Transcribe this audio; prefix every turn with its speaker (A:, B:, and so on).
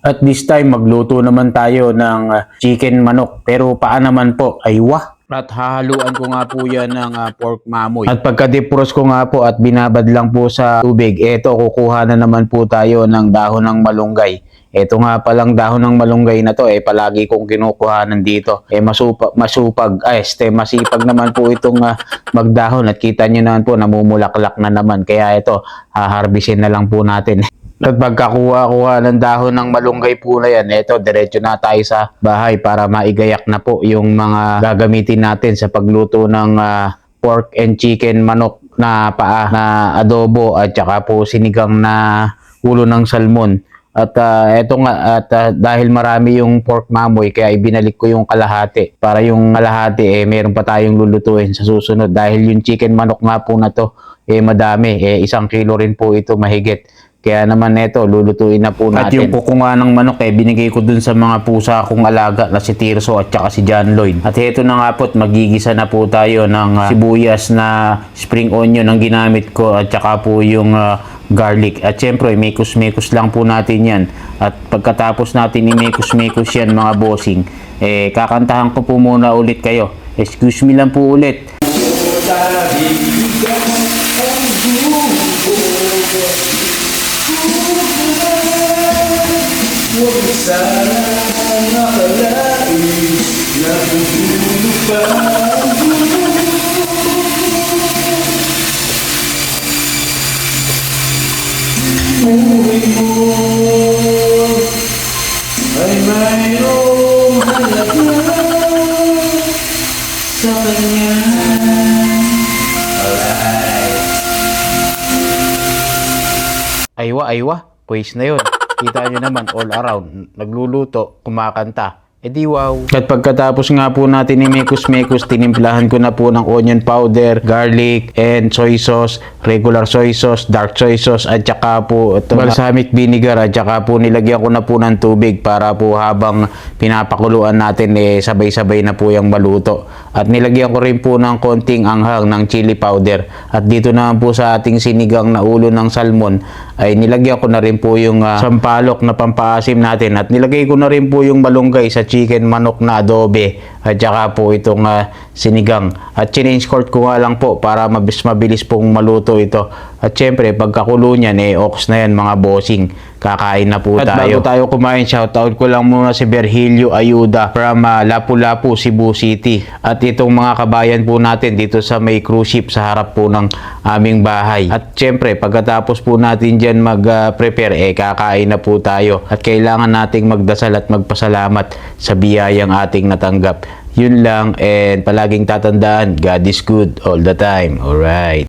A: At this time, magluto naman tayo ng chicken manok. Pero paan naman po? Aywa. At hahaluan ko nga po yan ng pork mamoy. At pagka-defrost ko nga po at binabad lang po sa tubig, eto kukuha na naman po tayo ng dahon ng malunggay. Eto nga palang dahon ng malunggay na to, palagi kong kinukuhanan dito. Masipag naman po itong magdahon at kita nyo naman po, namumulaklak na naman. Kaya ito, haharbisin na lang po natin. At pagkakuha ng dahon ng malunggay po na yan, eto, diretso na tayo sa bahay para maigayak na po yung mga gagamitin natin sa pagluto ng pork and chicken manok na paa na adobo at saka po sinigang na ulo ng salmon. At eto nga, dahil marami yung pork mamoy, kaya ibinalik ko yung kalahati. Para yung kalahati, meron pa tayong lulutuin sa susunod. Dahil yung chicken manok nga po na to, madami. 1 kilo rin po ito mahigit. Kaya naman ito, lulutuin na po natin. At yung kuko nga ng manok, binigay ko dun sa mga pusa kong alaga na si Tirso at saka si John Lloyd. At ito na nga po, magigisa na po tayo ng sibuyas na spring onion ang ginamit ko at saka po yung garlic. At syempre, mekos-mekos lang po natin yan. At pagkatapos natin i-mekos-mekos yan mga bossing, kakantahan ko po muna ulit kayo. Excuse me lang po ulit.
B: Huwag sana nakalain na pupuno pa buhay mo ay mayroong halaga sa kanya.
A: Aywa, pues na yun. Kita nyo naman, all around, nagluluto, kumakanta. Di wow. At pagkatapos nga po natin i-mekos-mekos, tinimplahan ko na po ng onion powder, garlic, and soy sauce, regular soy sauce, dark soy sauce, at saka po ito, balsamic vinegar, at saka po nilagyan ko na po ng tubig para po habang pinapakuluan natin, sabay-sabay na po yung maluto. At nilagyan ko rin po ng konting anghang ng chili powder. At dito naman po sa ating sinigang na ulo ng salmon, ay nilagyan ko na rin po yung sampalok na pampaasim natin. At nilagay ko na rin po yung malunggay sa chicken manok na adobe at saka po itong sinigang. At change court ko nga lang po para mabilis pong maluto ito. At syempre pagkakulo niyan, ox na yan mga bossing. Kakain na po tayo. At bago tayo kumain, shoutout ko lang muna si Virgilio Ayuda from Lapu-Lapu, Cebu City. At itong mga kabayan po natin dito sa may cruise ship sa harap po ng aming bahay. At syempre pagkatapos po natin dyan mag-prepare, kakain na po tayo. At kailangan nating magdasal at magpasalamat sa biyayang ating natanggap. Yun lang, and palaging tatandaan, God is good all the time. Alright.